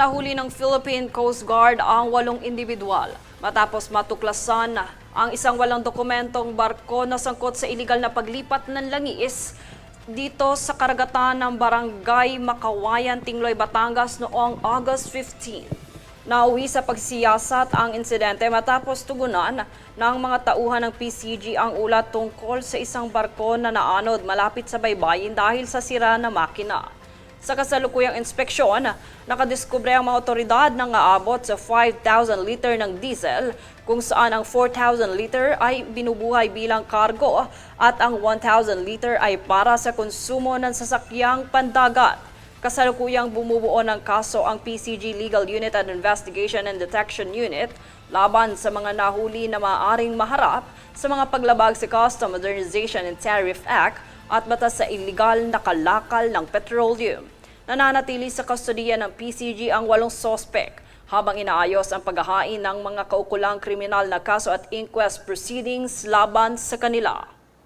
nahuli ng Philippine Coast Guard ang 8 individual matapos matuklasan ang isang walang dokumentong barko na sangkot sa iligal na paglipat ng langis dito sa karagatan ng Barangay Makawayan, Tingloy, Batangas noong August 15. Nauwi sa pagsiyasat ang insidente matapos tugunan ng mga tauhan ng PCG ang ulat tungkol sa isang barko na naanod malapit sa baybayin dahil sa sira na makina. Sa kasalukuyang inspeksyon, nakadiskubre ang mga otoridad na aabot sa 5,000 liter ng diesel kung saan ang 4,000 liter ay binubuhay bilang kargo at ang 1,000 liter ay para sa konsumo ng sasakyang pandagat. Kasalukuyang bumubuo ng kaso ang PCG Legal Unit and Investigation and Detection Unit laban sa mga nahuli na maaaring maharap sa mga paglabag sa Custom Modernization and Tariff Act at batas sa iligal na kalakal ng petroleum. Nananatili sa kustodiya ng PCG ang 8 sospek habang inaayos ang paghahain ng mga kaukulang kriminal na kaso at inquest proceedings laban sa kanila.